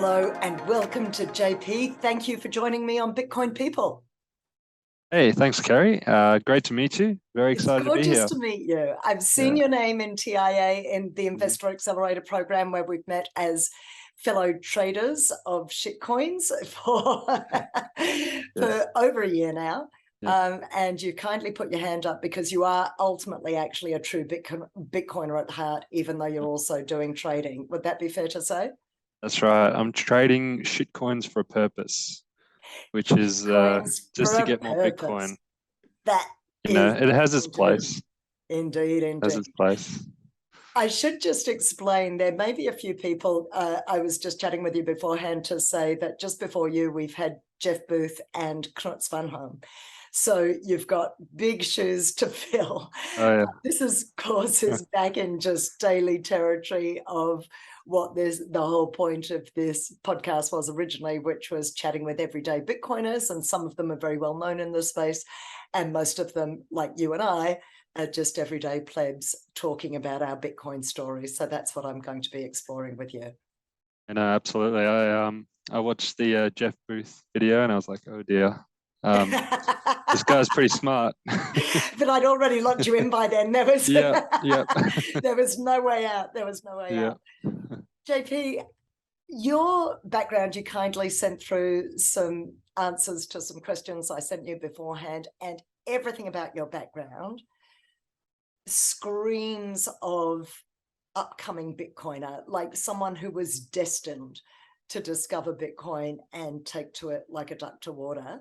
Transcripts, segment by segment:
Hello and welcome to JP. Thank you for joining me on Bitcoin People. Hey, thanks, Kerry. Great to meet you. Very It's excited to be gorgeous here. to meet you. I've seen your name in TIA in the Mhm. Investor Accelerator program where we've met as fellow traders of shitcoins for over a year now. Yeah. And you kindly put your hand up because you are ultimately actually a true Bitcoiner at heart, even though you're also doing trading. Would that be fair to say? That's right. I'm trading shitcoins for a purpose, which is Coins just for to a get more Bitcoin. purpose. That You know, is it has its indeed, place. indeed, Has indeed. its place. I should just explain, there may be a few people, I was just chatting with you beforehand to say that just before you, we've had Jeff Booth and Knut Svanholm. So you've got big shoes to fill. Oh yeah. This, of course, is back in just daily territory of what the whole point of this podcast was originally, which was chatting with everyday Bitcoiners, and some of them are very well known in this space, and most of them, like you and I, are just everyday plebs talking about our Bitcoin stories. So that's what I'm going to be exploring with you. And absolutely. I watched the Jeff Booth video and I was like, oh dear. This guy's pretty smart. But I'd already locked you in by then. There was Yeah. there was no way out. There was no way out. JP, your background, you kindly sent through some answers to some questions I sent you beforehand, and everything about your background screams of upcoming Bitcoiner, like someone who was destined to discover Bitcoin and take to it like a duck to water,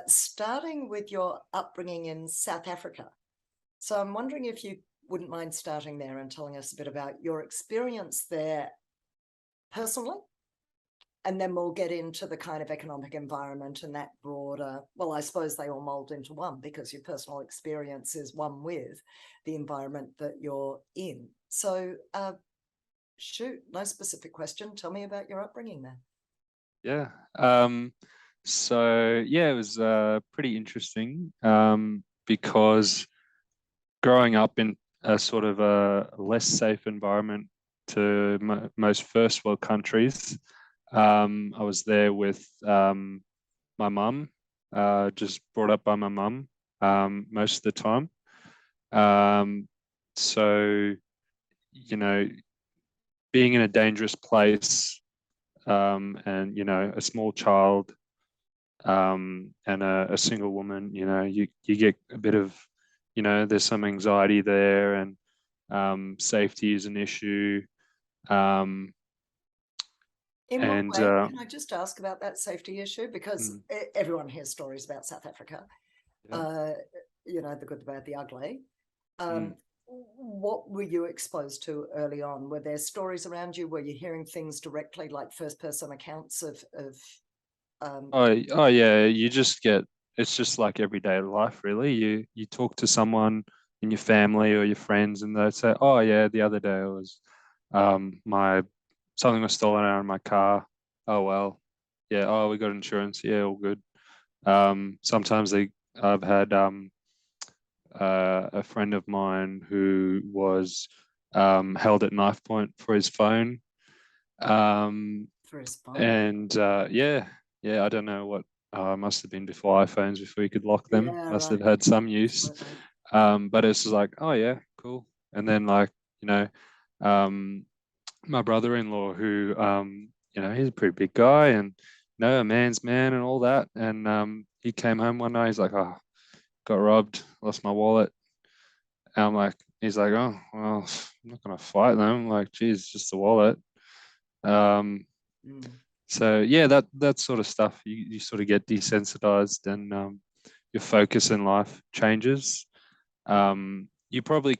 starting with your upbringing in South Africa. So I'm wondering if you wouldn't mind starting there and telling us a bit about your experience there personally, and then we'll get into the kind of economic environment and that broader, well, I suppose they all mold into one because your personal experience is one with the environment that you're in. So shoot, no specific question. Tell me about your upbringing there. Yeah. So yeah, it was pretty interesting because growing up in a sort of a less safe environment to most first world countries, I was there with my mum, just brought up by my mum most of the time. So, you know, being in a dangerous place and, you know, a small child and a single woman, you know, you get a bit of, you know, there's some anxiety there and safety is an issue. In what And way? Can I just ask about that safety issue? Because everyone hears stories about South Africa, yeah. you know, the good, the bad, the ugly. What were you exposed to early on? Were there stories around you? Were you hearing things directly, like first-person accounts of Oh yeah, you just get, it's just like everyday life really. You talk to someone in your family or your friends and they say, oh yeah, the other day it was my something was stolen out of my car. Oh well. Yeah, oh we got insurance. Yeah, all good. Sometimes I've had a friend of mine who was held at knife point for his phone. for his phone? And yeah, I don't know what must have been before iPhones, before you could lock them. Yeah, Must right. have had some use. Absolutely. But it's just like, oh yeah, cool. And then like, you know, my brother-in-law who you know, he's a pretty big guy and you know, a man's man and all that. And he came home one night, he's like, oh, got robbed, lost my wallet. And I'm like, he's like, oh well, I'm not gonna fight them. I'm like, geez, just a wallet. Um, So yeah, that sort of stuff, you sort of get desensitized and your focus in life changes. You probably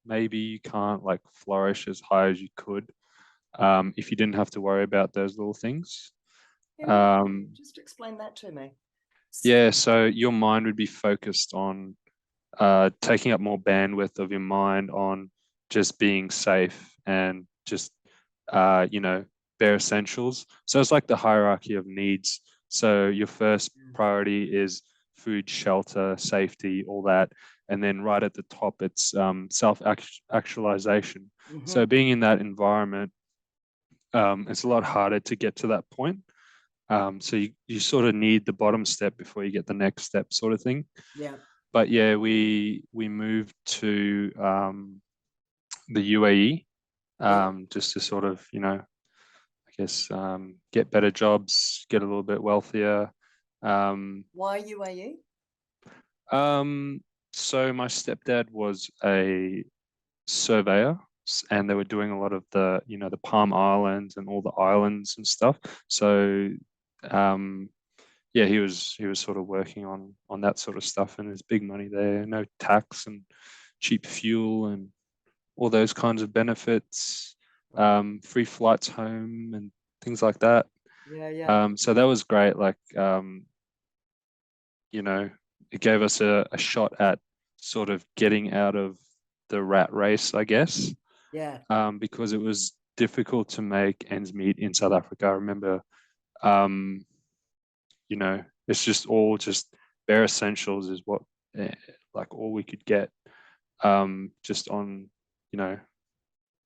maybe you can't like flourish as high as you could if you didn't have to worry about those little things. Just explain that to me. Yeah, so your mind would be focused on taking up more bandwidth of your mind on just being safe and just you know, bare essentials. So it's like the hierarchy of needs. So your first priority is food, shelter, safety, all that. And then right at the top, it's self-actualization. So being in that environment it's a lot harder to get to that point. So you sort of need the bottom step before you get the next step, sort of thing. Yeah. But yeah, we moved to the UAE, Yeah. just to sort of, I guess, get better jobs, get a little bit wealthier. Why UAE? Um, so my stepdad was a surveyor, and they were doing a lot of the Palm Islands and all the islands and stuff. So um, yeah, he was sort of working on that sort of stuff, and there's big money there, no tax and cheap fuel and all those kinds of benefits, Right. free flights home and things like that. Yeah. Yeah. So that was great. Like, you know, it gave us a shot at sort of getting out of the rat race, I guess, Yeah. because it was difficult to make ends meet in South Africa. I remember, um, it's just bare essentials is what, eh, like all we could get, just on, you know,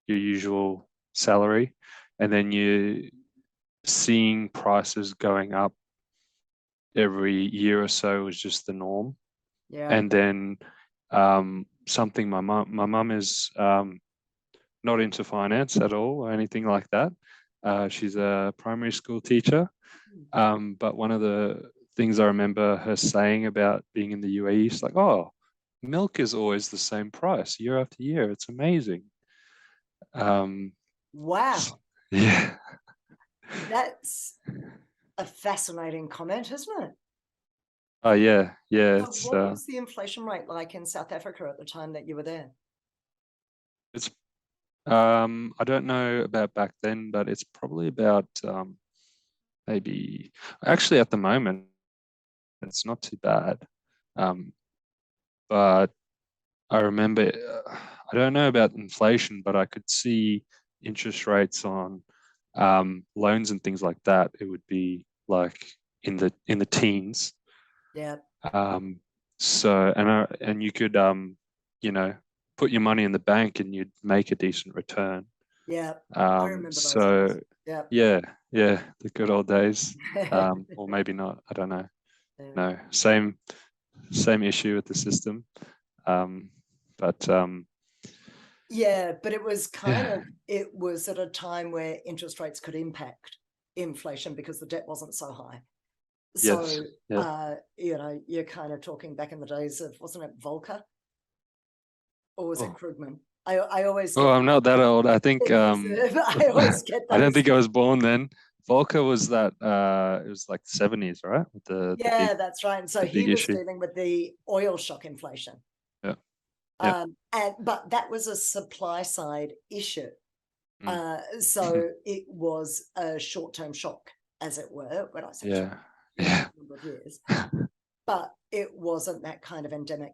your usual salary. And then you seeing prices going up every year or so was just the norm. Yeah. And then something my mum is not into finance at all or anything like that. She's a primary school teacher. But one of the things I remember her saying about being in the UAE is like, oh, milk is always the same price year after year. It's amazing. Um, Wow. yeah. That's a fascinating comment, isn't it? Oh yeah, yeah. So what was the inflation rate like in South Africa at the time that you were there? It's I don't know about back then, but it's probably about maybe actually at the moment it's not too bad. Um, but I remember, I don't know about inflation, but I could see interest rates on loans and things like that. It would be like in the teens. Yeah. Um, and you could you know put your money in the bank and you'd make a decent return. Yeah. I remember those So days. Yeah. yeah, yeah, the good old days. Or maybe not. I don't know. Yeah. No, same issue with the system. Um, but Yeah, but yeah, it was at a time where interest rates could impact inflation because the debt wasn't so high. yes, So, yeah. you're kind of talking back in the days of, wasn't it Volcker or was it Oh, Krugman? I always oh, get I'm not that old. I think I always get I don't those. think I was born then. Volker was that it was like 70s, right? With the big Yeah, that's right. And so the he big was issue. dealing with the oil shock inflation. Yeah. Yeah. But that was a supply side issue. Mm. So it was a short-term shock, as it were, when I say short, Yeah. Yeah. number of years, but it wasn't that kind of endemic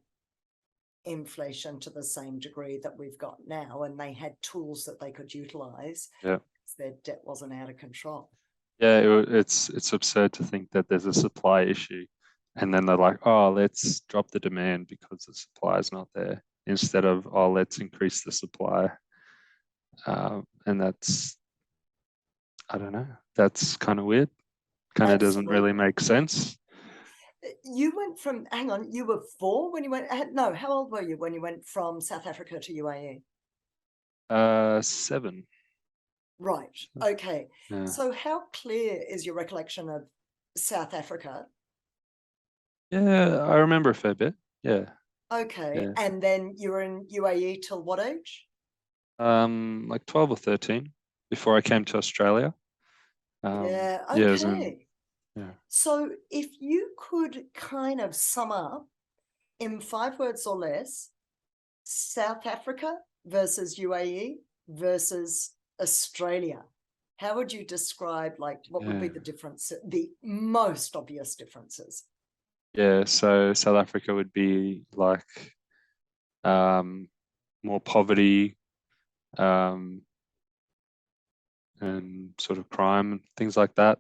inflation to the same degree that we've got now. And they had tools that they could utilize Yeah. because their debt wasn't out of control. Yeah, it's absurd to think that there's a supply issue, and then they're like, oh, let's drop the demand because the supply is not there, instead of, oh, let's increase the supply. And I don't know, that's kind of weird. Kind of doesn't really Absolutely. make sense. You went from, hang on, you were 4 when you went, no, how old were you when you went from South Africa to UAE? 7. Right. Okay. Yeah. So how clear is your recollection of South Africa? Yeah, I remember a fair bit. Yeah. Okay. Yeah. And then you were in UAE till what age? Like 12 or 13 before I came to Australia. Yeah. Yeah, it was in, Okay. yeah. So if you could kind of sum up in 5 words or less, South Africa versus UAE versus Australia, how would you describe, like, what would be Yeah. the difference, the most obvious differences? Yeah, so South Africa would be like um, more poverty, um, and sort of crime and things like that.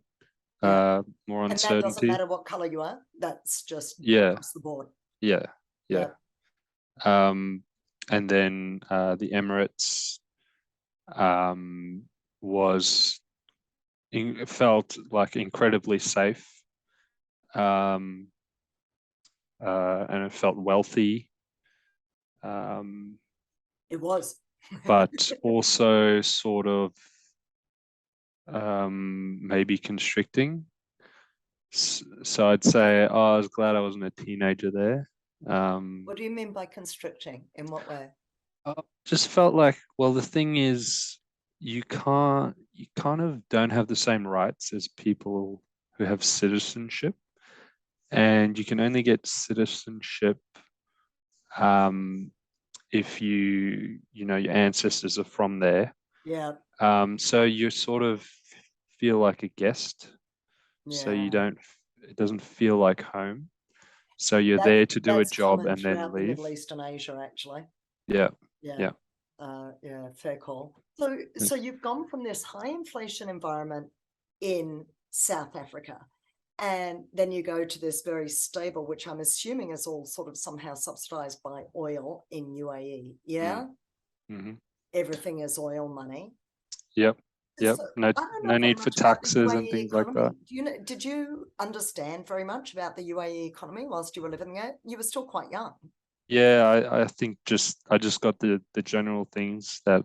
Yeah. More And that doesn't uncertainty. matter what color you are. That's just Yeah, across the board. yeah, yeah. Yeah. Um, and then the Emirates. Um, was it felt like incredibly safe, um, and it felt wealthy, um, It was. but also sort of maybe constricting. So I'd say, oh, I was glad I wasn't a teenager there. What do you mean by constricting? In what way? I just felt like, well, the thing is, you kind of don't have the same rights as people who have citizenship, and you can only get citizenship um, if you know, your ancestors are from there. Yeah, So you sort of feel like a guest, so you yeah. don't, it doesn't feel like home. So you're That there to do a that's job common and then throughout the leave. Middle East and Asia, actually. Yeah, Yeah. yeah. Yeah, fair call. So you've gone from this high inflation environment in South Africa, and then you go to this very stable, which I'm assuming is all sort of somehow subsidized by oil in UAE. Mm, Yeah, hmm. everything is oil money. Yep, yep. So No, I don't know no very need for much about the taxes and UAE things like that. economy. Do you know? Did you understand very much about the UAE economy whilst you were living there? You were still quite young. Yeah, I think I just got the general things that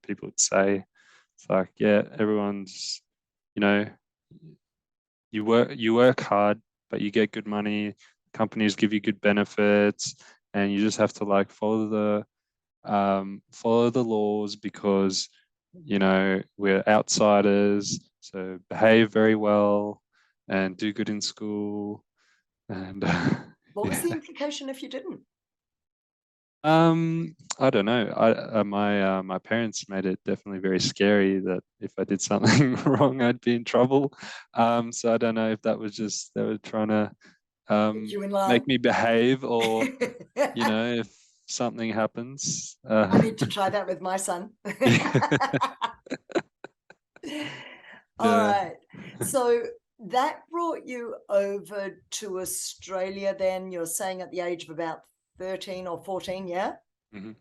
people would say. It's like, yeah, everyone's, you know, you work hard, but you get good money. Companies give you good benefits, and you just have to like follow the laws because you know we're outsiders. So behave very well and do good in school, and What was the yeah. implication if you didn't? I don't know. My parents made it definitely very scary that if I did something wrong, I'd be in trouble. So I don't know if that was just they were trying to Keep you in make line. me behave, or you I know, if something happens. need to try that with my son. All Yeah. right. So that brought you over to Australia then. You're saying at the age of about 13 or 14, yeah? Hmm.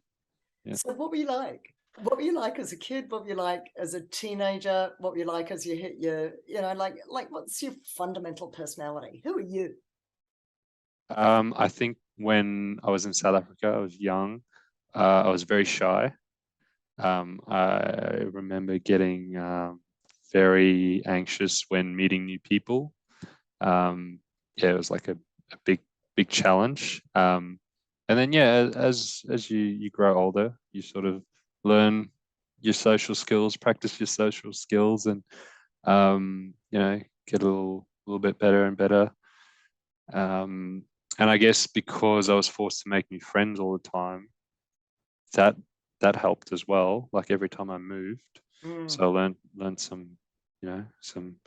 Yeah. So what were you like? What were you like as a kid? What were you like as a teenager? What were you like as you hit your, like what's your fundamental personality? Who are you? I think when I was in South Africa, I was young. I was very shy. I remember getting very anxious when meeting new people. Um, yeah, it was like a big challenge. And then yeah, as you grow older, you sort of learn your social skills, practice your social skills, and you know, get a little bit better and better. Um, and I guess because I was forced to make new friends all the time, that that helped as well. Like every time I moved, Mm. so I learned some, you know, some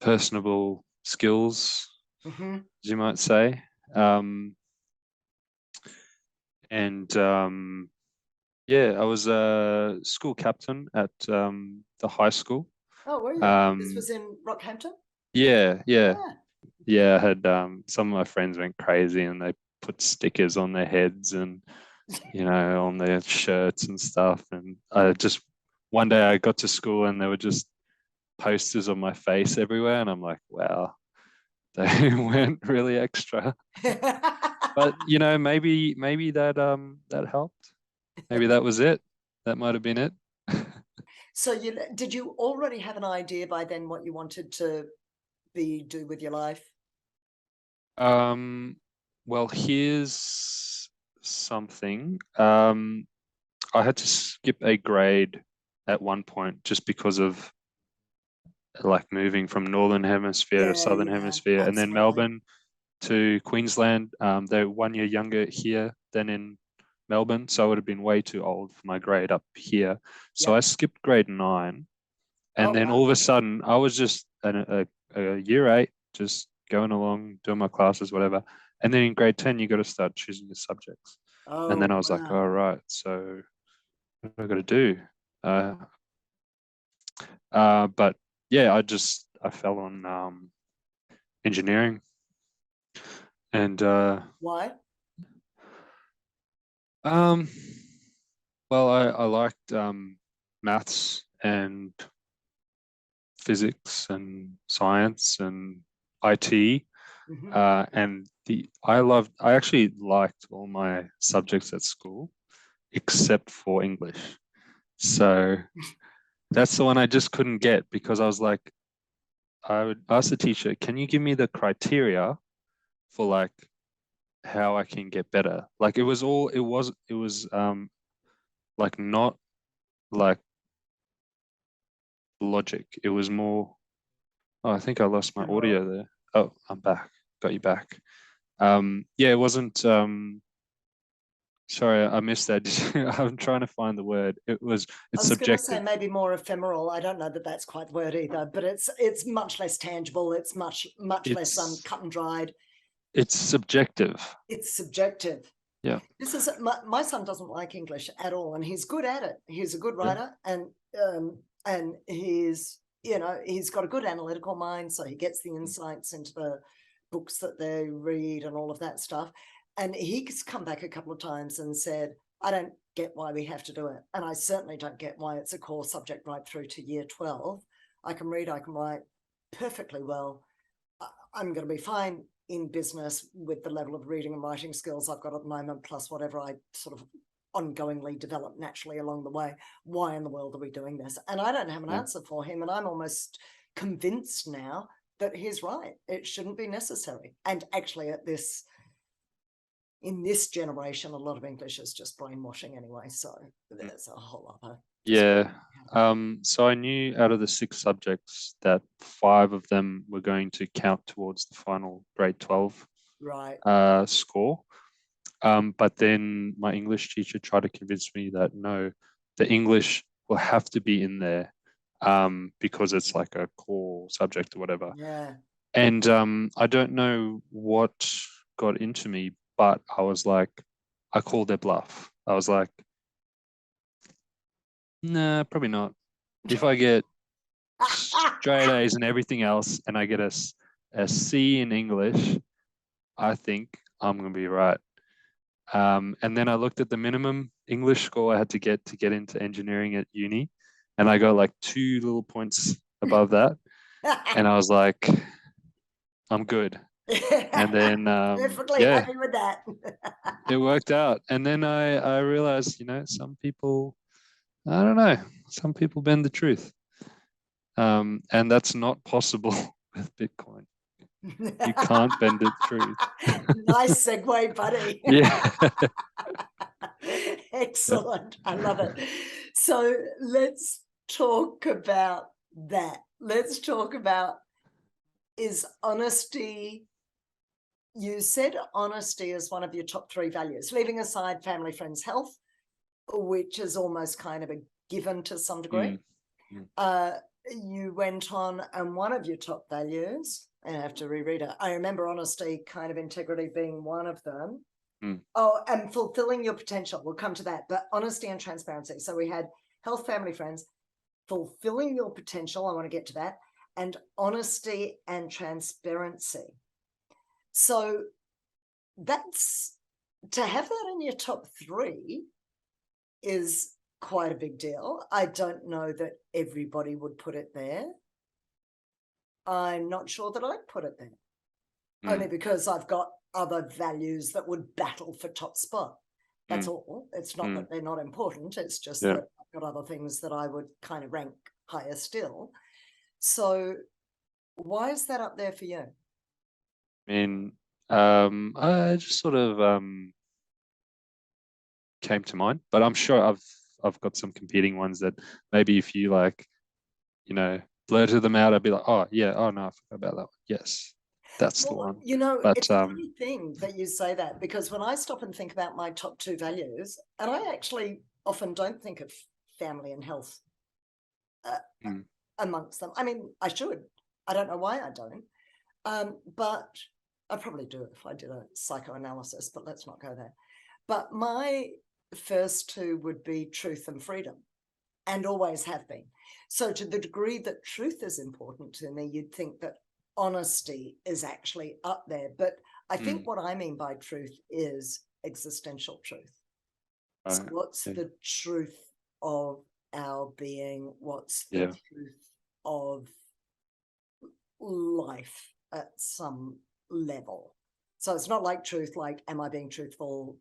personable skills, Hmm. as you might say. Um, and yeah, I was a school captain at the high school. Oh, were you? This Um, was in Rockhampton? yeah, yeah, Yeah. yeah. I had some of my friends went crazy and they put stickers on their heads and you know on their shirts and stuff. And I just one day I got to school and there were just posters of my face everywhere, and I'm like, wow, they went really extra. But you know, maybe that that helped. Maybe that was it. That might have been it. So did you already have an idea by then what you wanted to do with your life? Um, well, here's something. I had to skip a grade at one point just because of like moving from Northern Hemisphere to Yeah, Southern yeah, Hemisphere, and then absolutely. Melbourne to Queensland. They're 1 year younger here than in Melbourne, so I would have been way too old for my grade up here. So I Yep. skipped grade 9, and Oh, then all wow. of a sudden I was just a year 8, just going along, doing my classes, whatever. And then in grade 10, you got to start choosing your subjects. And then Oh, I was like, all wow. right, so what do I got to do? Uh, but yeah, I fell on engineering, and Why? um, well, I liked maths and physics and science and IT. Mhm. And I actually liked all my subjects at school except for English. So that's the one I just couldn't get because I was like, I would ask the teacher, can you give me the criteria for like how I can get better? Like it was like not like logic. It was more, oh, I think I lost my General. audio there. Oh, I'm back. Got you back. Yeah, it wasn't sorry, I missed that. I'm trying to find the word. I It's was going to say subjective. maybe more ephemeral. I don't know that that's quite the word either, but it's much less tangible. It's much less It's cut and dried. it's subjective. It's subjective. Yeah. This is my son doesn't like English at all, and he's good at it. He's a good Yeah. writer, and he's he's got a good analytical mind, so he gets the insights into the books that they read and all of that stuff. And he's come back a couple of times and said, I don't get why we have to do it. And I certainly don't get why it's a core subject right through to year 12. I can read, I can write perfectly well. I'm going to be fine in business with the level of reading and writing skills I've got at the moment, plus whatever I sort of ongoingly develop naturally along the way. Why in the world are we doing this? And I don't have an Yeah. answer for him. And I'm almost convinced now that he's right. It shouldn't be necessary. And actually in this generation, a lot of English is just brainwashing anyway. So there's a whole other Yeah. So I knew out of the 6 subjects that 5 of them were going to count towards the final grade 12 right. score. But then my English teacher tried to convince me that no, the English will have to be in there because it's like a core subject or whatever. Yeah. And I don't know what got into me, but I called their bluff. I was like, nah, probably not. If I get straight A's and everything else, and I get a C in English, I think I'm gonna be right. And then I looked at the minimum English score I had to get into engineering at uni, and I got like 2 little points above that, and I was like, I'm good. And then Perfectly yeah, happy with that. it worked out. And then I realized, some people, I don't know, some people bend the truth. And that's not possible with Bitcoin. You can't bend the truth. Nice segue, buddy. Yeah. Excellent. I love it. So let's talk about that. Let's talk about, is honesty, you said honesty is one of your top 3 values, leaving aside family, friends, health, which is almost kind of a given to some degree. You went on, and one of your top values, and I have to reread it, I remember honesty, kind of integrity being one of them. Oh, and fulfilling your potential. We'll come to that, but honesty and transparency. So we had health, family, friends, fulfilling your potential. I want to get to that, and honesty and transparency. So that's, to have that in your top 3 is quite a big deal. I don't know that everybody would put it there. I'm not sure that I'd put it there, only because I've got other values that would battle for top spot. That's all. It's not that they're not important. It's just that I've got other things that I would kind of rank higher still. So why is that up there for you? I mean, I just sort of came to mind, but I'm sure I've got some competing ones that maybe if you blurted them out, I'd be like, oh yeah, oh no, I forgot about that one. Yes, that's the one. But it's a funny thing that you say that, because when I stop and think about my top 2 values, and I actually often don't think of family and health amongst them. I mean, I should. I don't know why I don't. But I probably do if I did a psychoanalysis, but let's not go there. But my first 2 would be truth and freedom, and always have been. So to the degree that truth is important to me, you'd think that honesty is actually up there. But I think what I mean by truth is existential truth. So what's the truth of our being, what's the Yeah. truth of life at some level. So it's not like truth, like, am I being truthful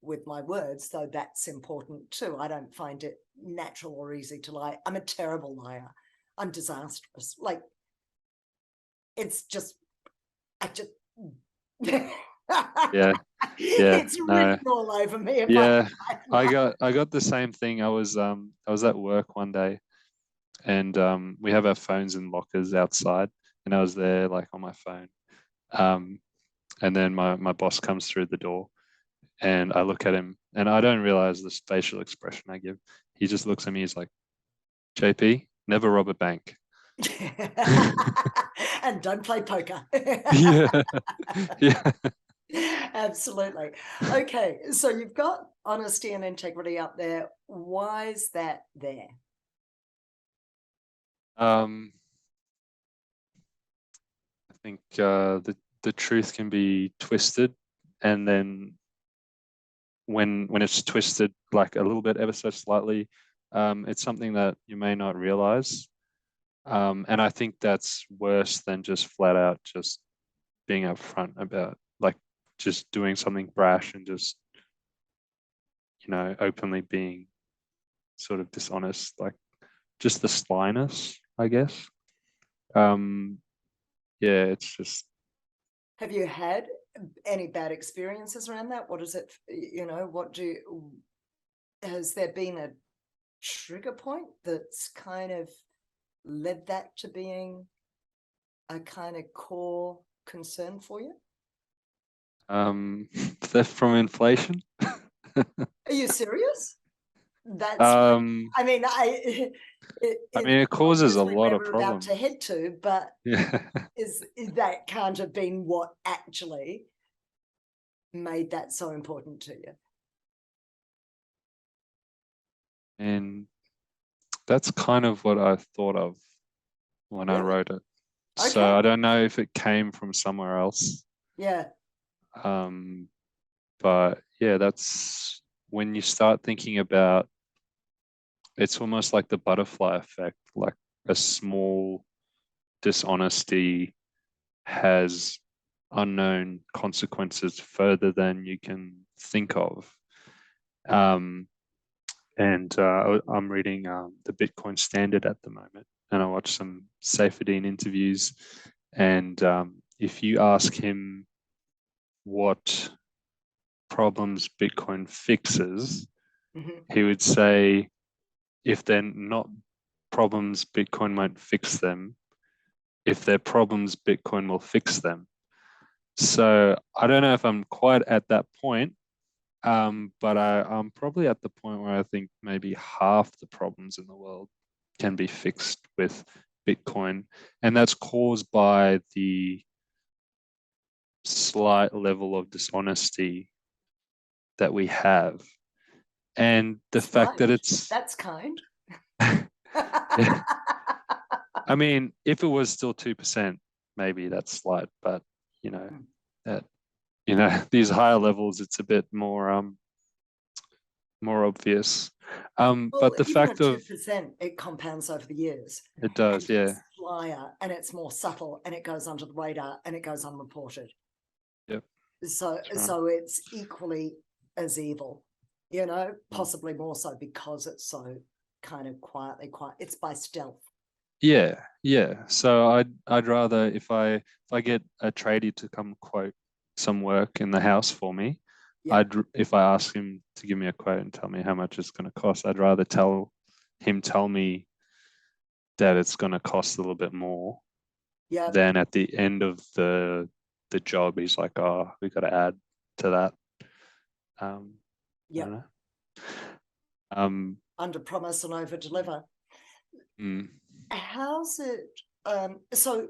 with my words, though that's important too. I don't find it natural or easy to lie. I'm a terrible liar. I'm disastrous. Like, it's just, I just, Yeah. Yeah. it's No. written all over me if Yeah. I lie. got the same thing. I was at work one day, and we have our phones in lockers outside, and I was there like on my phone. Um, and then my boss comes through the door, and I look at him, and I don't realize this facial expression I give. He just looks at me. He's like, "JP, never rob a bank." And don't play poker. Yeah. Yeah. Absolutely. Okay, so you've got honesty and integrity up there. Why is that there? Um, I think the truth can be twisted, and then when it's twisted like a little bit, ever so slightly, it's something that you may not realize. And I think that's worse than just flat out just being upfront about like just doing something brash and just, openly being sort of dishonest, like just the slyness, I guess. Um, yeah, it's just Have you had any bad experiences around that? What is it, has there been a trigger point that's kind of led that to being a kind of core concern for you? theft from inflation. Are you serious? That's like, um, I mean, I it's mean, it causes a obviously lot where of we're about to problems. head to, but Yeah. is that can't have been what actually made that so important to you? And that's kind of what I thought of when I Really? wrote it. So Okay. I don't know if it came from somewhere else. Yeah. Um, but yeah, that's when you start thinking about it's almost like the butterfly effect, like a small dishonesty has unknown consequences further than you can think of. Um, and I'm reading the Bitcoin Standard at the moment, and I watched some Saifedean interviews. And if you ask him what problems Bitcoin fixes, Mhm. he would say if they're not problems, Bitcoin won't fix them. If they're problems, Bitcoin will fix them. So I don't know if I'm quite at that point, but I'm probably at the point where I think maybe half the problems in the world can be fixed with Bitcoin. And that's caused by the slight level of dishonesty that we have. And the fact that Slight. it's, That's kind. yeah, I mean, if it was still 2%, maybe that's slight, but you know, that, these higher levels, it's a bit more obvious. Well, But the even fact at of 2%, it compounds over the years it and does, yeah. it's flyer and it's more subtle and it goes under the radar and it goes unreported. Yep, So, that's right. so it's equally as evil, Mm. possibly more so because it's so kind of quiet. It's by stealth. Yeah, yeah. So I'd rather if I get a tradie to come quote some work in the house for me, Yeah, if I ask him to give me a quote and tell me how much it's going to cost, I'd rather tell me that it's going to cost a little bit more yeah, than at the end of the job he's like, oh, we got to add to that. I yeah. don't know. Um, Under promise and over deliver. mm, How's it? So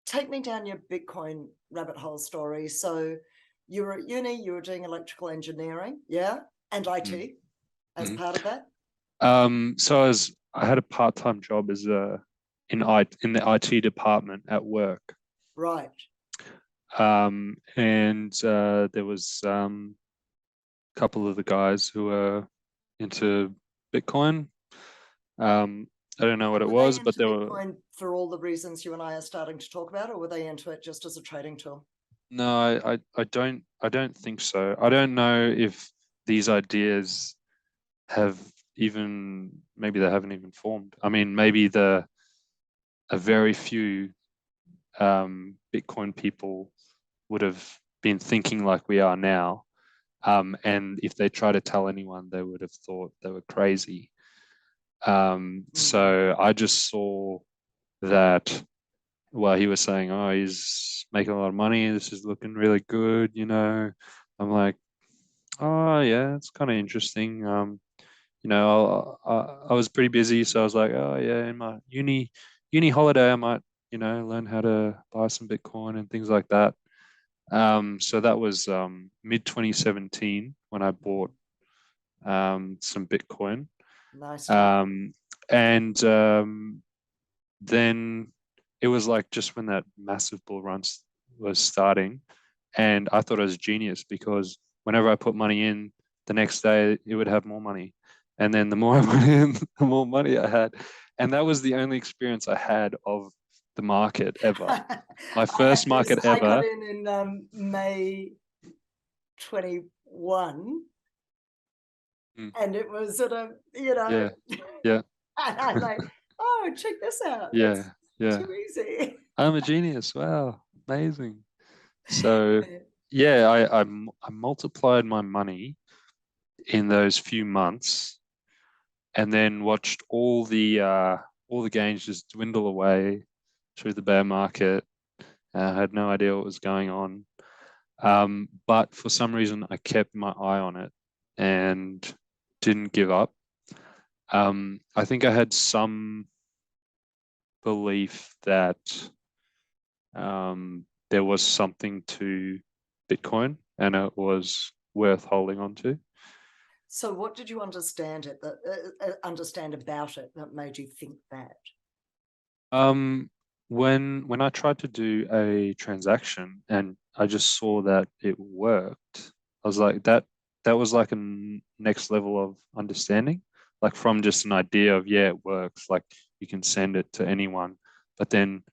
take me down your Bitcoin rabbit hole story. So you were at uni, you were doing electrical engineering, yeah, and mm, IT as mm. part of that, So I had a part-time job as a in the IT department at work. right? And there was a couple of the guys who were into Bitcoin. I don't know what it Were they was, but into there were Bitcoin for all the reasons you and I are starting to talk about, or were they into it just as a trading tool? no, I don't think so. I don't know if these ideas have even maybe they haven't even formed. I mean, maybe a very few Bitcoin people would have been thinking like we are now. And if they try to tell anyone, they would have thought they were crazy. So I just saw that while he was saying, oh, he's making a lot of money, this is looking really good, I'm like, oh yeah, it's kind of interesting. I was pretty busy, so I was like, oh yeah, in my uni holiday, I might, learn how to buy some Bitcoin and things like that. So that was mid 2017 when I bought some Bitcoin. Nice one. Um, and then it was like just when that massive bull run was starting, and I thought I was genius because whenever I put money in, the next day it would have more money, and then the more I put in, the more money I had, and that was the only experience I had of the market ever. My I had first this, market I got ever. in May 21, Mm, and it was sort of, yeah, yeah, and I'm like, oh, check this out. It's yeah, yeah. too easy. I'm a genius. Wow, amazing. So yeah, I multiplied my money in those few months, and then watched all the gains just dwindle away through the bear market. I had no idea what was going on, but for some reason I kept my eye on it and didn't give up. I think I had some belief that there was something to Bitcoin and it was worth holding on to. So what did you understand about it that made you think that? Um, when I tried to do a transaction and I just saw that it worked, I was like that was like a next level of understanding, like from just an idea of yeah, it works, like you can send it to anyone, but then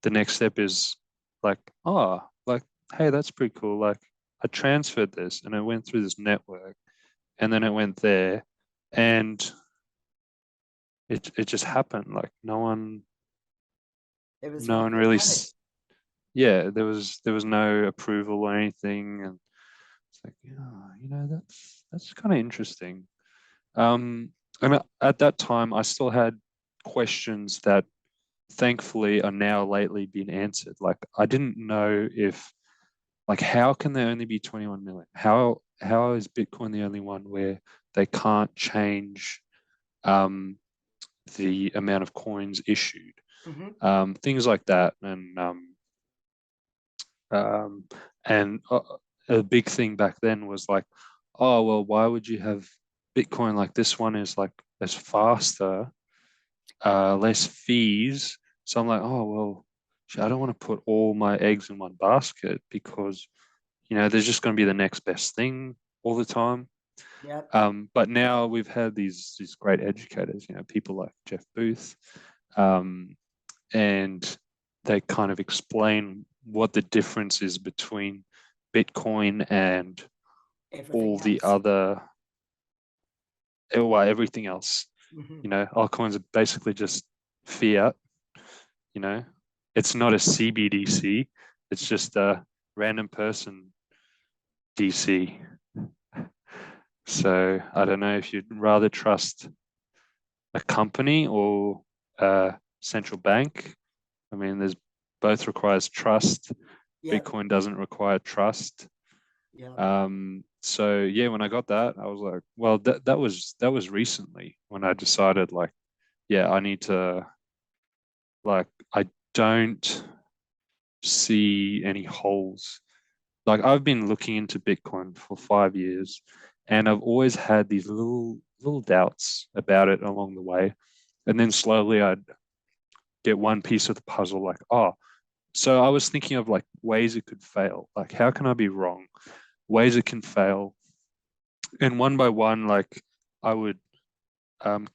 the next step is like, oh, like hey, that's pretty cool. Like I transferred this and it went through this network and then it went there and it just happened. Like It was no one really really organic. yeah, there was no approval or anything, and it's like, yeah, that's kind of interesting. And at that time, I still had questions that thankfully are now lately been answered. Like I didn't know if, like, how can there only be 21 million? How is Bitcoin the only one where they can't change um, the amount of coins issued? Mm-hmm. Things like that, um, and a big thing back then was like, oh, well, why would you have Bitcoin like this one is like as faster, less fees. So I'm like, oh, well, I don't want to put all my eggs in one basket because, there's just going to be the next best thing all the time. Yep. But now we've had these great educators, people like Jeff Booth, um, and they kind of explain what the difference is between Bitcoin and all Everything the else. other, well, everything else. Mm-hmm. Altcoins are basically just fiat. You know, it's not a CBDC. It's just a random person DC. So I don't know if you'd rather trust a company or a central bank. I mean, there's both requires trust. Yep. Bitcoin doesn't require trust. Yep. So yeah, when I got that, I was like, well, that was recently when I decided like, yeah, I need to like I don't see any holes. Like I've been looking into Bitcoin for 5 years and I've always had these little doubts about it along the way. And then slowly I'd get one piece of the puzzle, like, oh, so I was thinking of like ways it could fail. Like, how can I be wrong? Ways it can fail. And one by one, like I would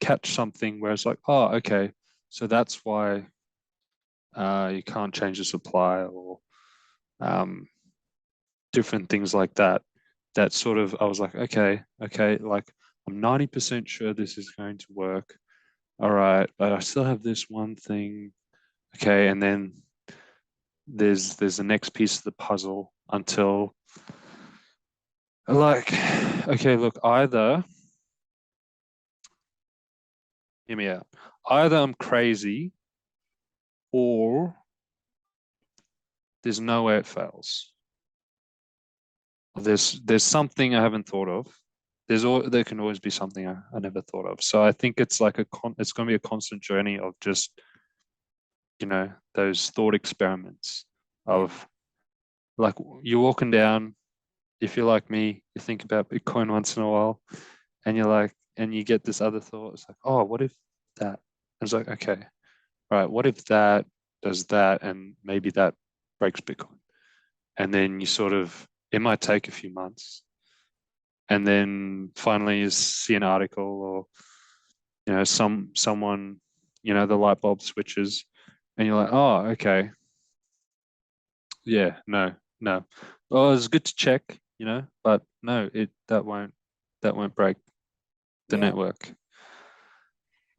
catch something where it's like, oh, okay, so that's why you can't change the supply, or um, different things like that. That sort of, I was like, okay, like I'm 90% sure this is going to work. All right, but I still have this one thing. Okay, and then there's the next piece of the puzzle until, like, okay, look, either, hear me out. Either I'm crazy, or there's no way it fails. There's something I haven't thought of. There can always be something I never thought of. So I think it's like it's going to be a constant journey of just, those thought experiments Yeah. of, like, you're walking down, if you're like me, you think about Bitcoin once in a while, and you're like, and you get this other thought. It's like, oh, what if that? And it's like, okay, all right, what if that does that, and maybe that breaks Bitcoin? And then you sort of, it might take a few months, and then finally you see an article, or someone, the light bulb switches, and you're like, oh, okay, yeah, no. Well, it's good to check, but no, that won't break the Yeah. network. This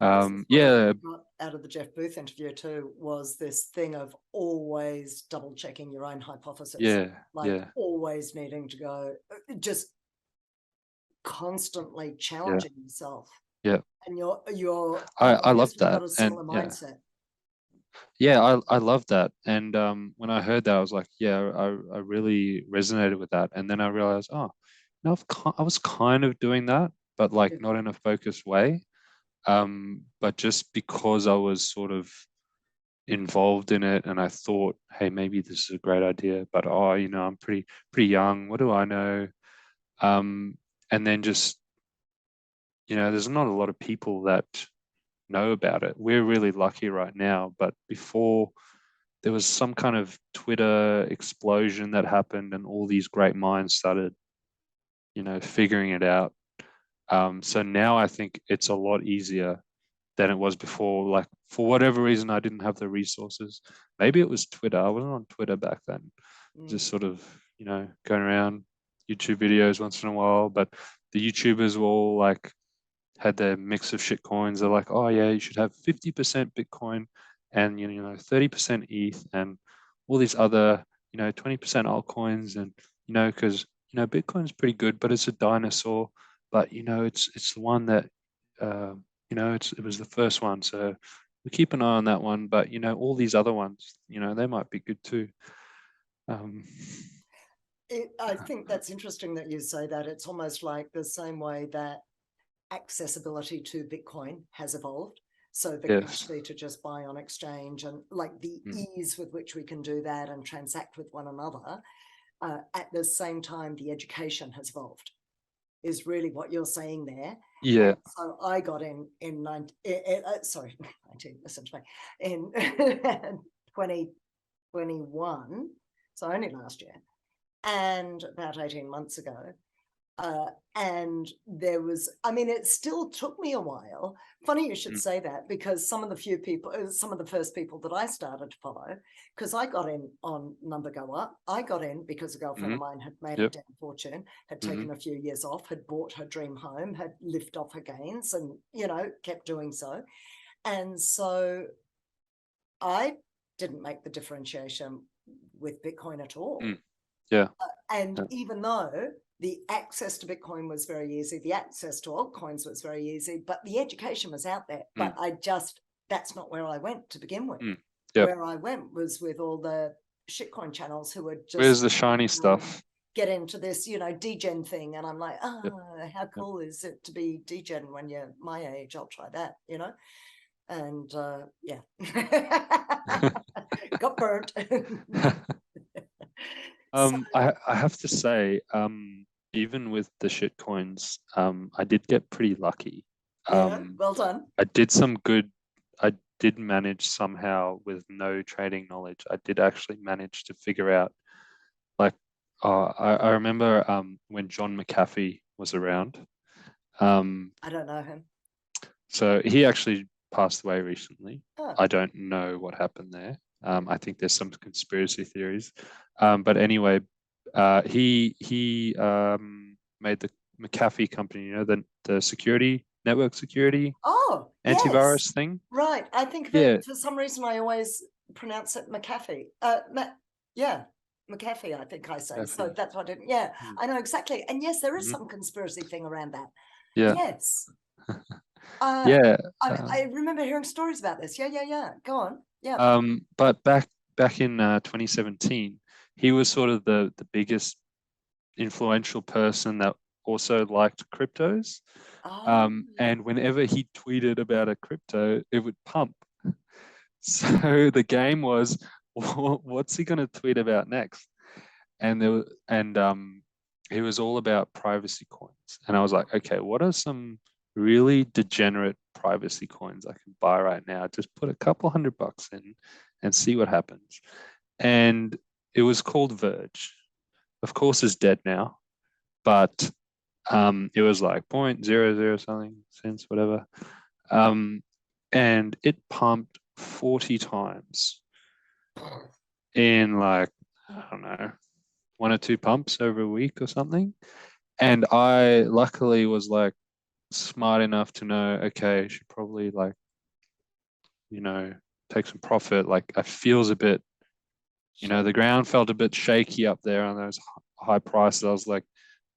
is one of what Yeah, I got out of the Jeff Booth interview too, was this thing of always double checking your own hypothesis, yeah, like yeah, always needing to go, just constantly yeah, challenging yourself. yeah. And you're, I I guess love we've that, got a and similar yeah, mindset. yeah, I love that. And when I heard that, I was like, yeah, I really resonated with that. And then I realized, oh, I was kind of doing that, but like Yeah. not in a focused way. But just because I was sort of involved in it, and I thought, hey, maybe this is a great idea, but oh, I'm pretty young. What do I know? And then just, there's not a lot of people that know about it. We're really lucky right now, but before, there was some kind of Twitter explosion that happened, and all these great minds started, figuring it out. So now I think it's a lot easier than it was before. Like, for whatever reason, I didn't have the resources. Maybe it was Twitter. I wasn't on Twitter back then. Mm. Just sort of, going around YouTube videos once in a while. But the YouTubers were all like, had their mix of shit coins. They're like, oh yeah, you should have 50% Bitcoin, and 30% ETH, and all these other 20% altcoins, and because Bitcoin's pretty good, but it's a dinosaur. But it's the one that it was the first one, so we keep an eye on that one. But all these other ones, they might be good too. Um, I think that's interesting that you say that. It's almost like the same way that accessibility to Bitcoin has evolved. So the yes. capacity to just buy on exchange, and like the Mm. ease with which we can do that and transact with one another. At the same time, the education has evolved, is really what you're saying there. Yeah. So I got in 19, listen to me, in 2021, so only last year, and about 18 months ago. And there was, I mean, it still took me a while. Funny you should Mm. say that, because some of the first people that I started to follow, because I got in on Number Go Up. I got in because a girlfriend Mm-hmm. of mine had made a Yep. damn fortune, had Mm-hmm. taken a few years off, had bought her dream home, had lived off her gains, and, kept doing so. And so I didn't make the differentiation with Bitcoin at all. Mm. Yeah. And Yeah. even though the access to Bitcoin was very easy, the access to altcoins was very easy, but the education was out there. But that's not where I went to begin with. Mm. Yep. Where I went was with all the shitcoin channels who would Where's just the shiny stuff? get into this, degen thing. And I'm like, Yep. how Yep. cool is it to be degen when you're my age? I'll try that, And yeah, got burnt. So, I have to say, even with the shit coins, I did get pretty lucky. yeah, Um, well done. I did some good. I did manage somehow, with no trading knowledge. I did actually manage to figure out, like, I remember when John McAfee was around. I don't know him. So he actually passed away recently. Huh. I don't know what happened there. I think there's some conspiracy theories. But anyway, he made the McAfee company, you know, the security network security Oh, yes. antivirus thing. Right. I think of it, Yeah, for some reason, I always pronounce it McAfee. Yeah, McAfee, I think I say. So McAfee. that's what I didn't. Yeah, Mm. I know exactly. And yes, there is Mhm. some conspiracy thing around that. Yeah, Yes. Uh, yeah. I remember hearing stories about this. Yeah, yeah, yeah. Go on. Yeah. But back in 2017, he was sort of the biggest influential person that also liked cryptos. Oh, And whenever he tweeted about a crypto, it would pump. So the game was, what's he going to tweet about next? And he was all about privacy coins. And I was like, okay, what are some really degenerate privacy coins I can buy right now? Just put a couple $100 in and see what happens. And it was called Verge. Of course, it's dead now, but it was like 0.00 something cents, whatever. Um, and it pumped 40 times in like, I don't know, one or two pumps over a week or something. And I luckily was like smart enough to know, okay, I should probably like, you know, take some profit. Like I feels a bit, sure. the ground felt a bit shaky up there on those high prices. I was like,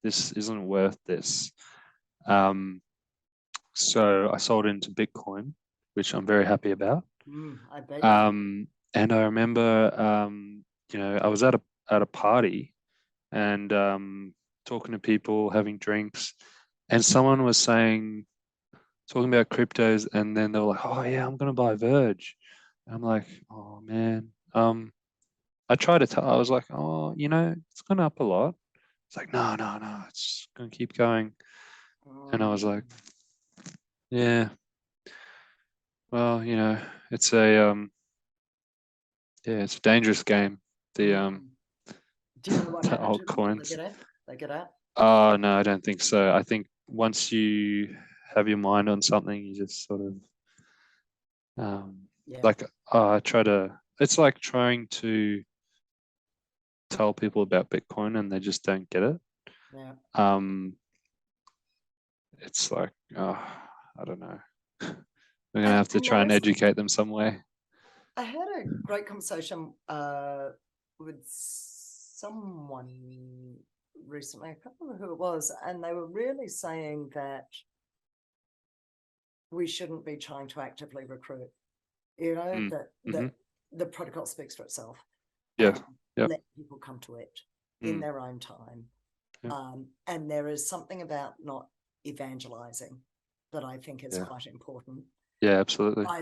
this isn't worth this. Um, so I sold into Bitcoin, which I'm very happy about. I bet you. And I remember, I was at a party and talking to people, having drinks, and someone was talking about cryptos, and then they were like, "Oh yeah, I'm gonna buy Verge." And I'm like, "Oh man." I tried to tell. I was like, "Oh, it's gone up a lot." It's like, "No, no, no, it's gonna keep going." And I was like, Mm, "Yeah, well, it's a yeah, it's a dangerous game. The mm. Do you know what the happened to them? Did they altcoins." get out? They get out? Oh no, I don't think so. I think once you have your mind on something, you just sort of Yeah, like I try to. It's like trying to tell people about Bitcoin and they just don't get it. yeah. Um, it's like I don't know. We're gonna And, have to and try there and is, educate them some way. I had a great conversation with someone recently, I can't remember who it was, and they were really saying that we shouldn't be trying to actively recruit, Mm. that Hmm. the protocol speaks for itself. Yeah. Yep. Let people come to it in Mm. their own time. Yeah. And there is something about not evangelizing that I think is Yeah. quite important. Yeah. Absolutely. I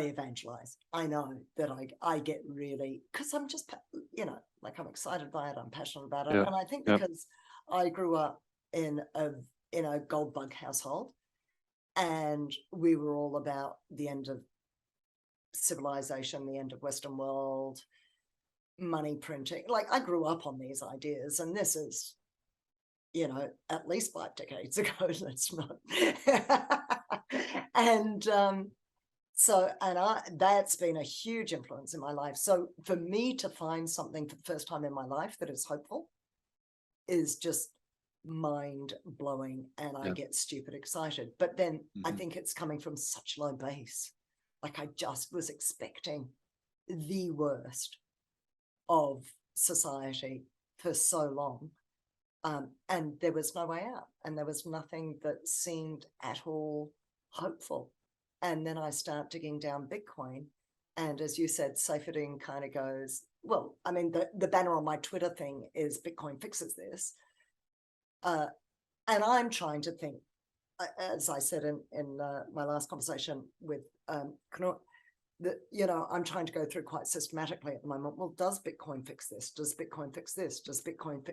evangelize. I know that I get really, because I'm just, like I'm excited by it. I'm passionate about it. Yeah. And I think Yep. because I grew up in a gold bug household and we were all about the end of civilization, the end of Western world, money printing. Like I grew up on these ideas, and this is, at least 5 decades ago. That's not. and that's been a huge influence in my life. So for me to find something for the first time in my life that is hopeful is just mind blowing, and I Yep. get stupid excited. But then I Hmm. think it's coming from such low base. Like I just was expecting the worst of society for so long. And there was no way out, and there was nothing that seemed at all hopeful. And then I start digging down Bitcoin. And as you said, Safedin kind of goes, well, I mean, the banner on my Twitter thing is Bitcoin fixes this. And I'm trying to think, as I said in my last conversation with Knut, that, I'm trying to go through quite systematically at the moment. Well, does Bitcoin fix this? Does Bitcoin fix this? Does Bitcoin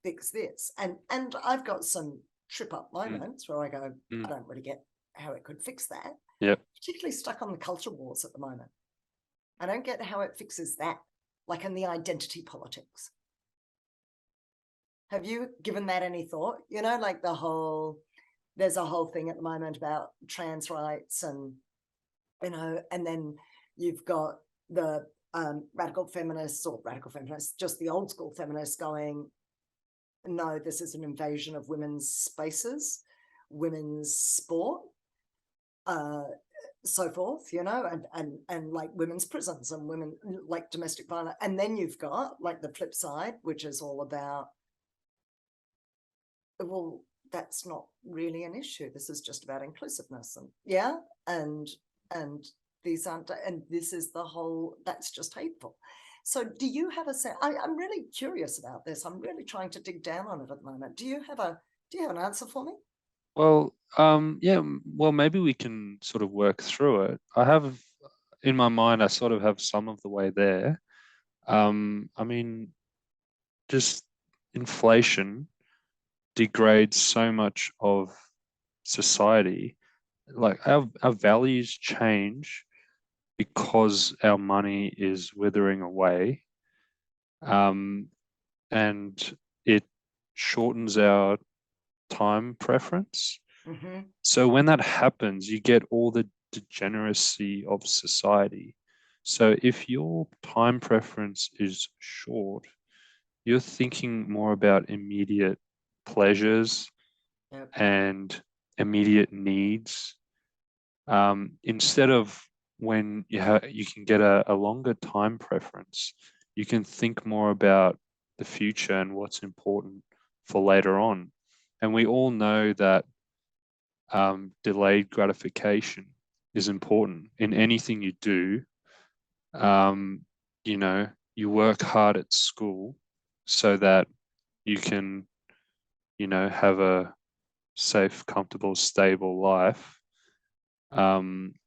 fix this? And I've got some trip up Mm. moments where I go, I Mm. don't really get how it could fix that. Yep. Particularly stuck on the culture wars at the moment. I don't get how it fixes that, like in the identity politics. Have you given that any thought? Like the whole there's a whole thing at the moment about trans rights and, and then you've got the radical feminists, just the old school feminists going, no, this is an invasion of women's spaces, women's sport, so forth, and like women's prisons and women like domestic violence. And then you've got like the flip side, which is all about, well, that's not really an issue. This is just about inclusiveness, and these aren't, and this is the whole, that's just hateful. So do you have a sense? I'm really curious about this. I'm really trying to dig down on it at the moment. Do you have an answer for me? Well, yeah, well, maybe we can sort of work through it. I have in my mind, I sort of have some of the way there. I mean, just inflation degrades so much of society. Like our values change because our money is withering away. Um, and it shortens our time preference. Mm-hmm. So when that happens, you get all the degeneracy of society. So if your time preference is short, you're thinking more about immediate pleasures Yep. and immediate needs, instead of when you can get a longer time preference, you can think more about the future and what's important for later on. And we all know that delayed gratification is important in anything you do. Um, you work hard at school so that you can, have a safe, comfortable, stable life.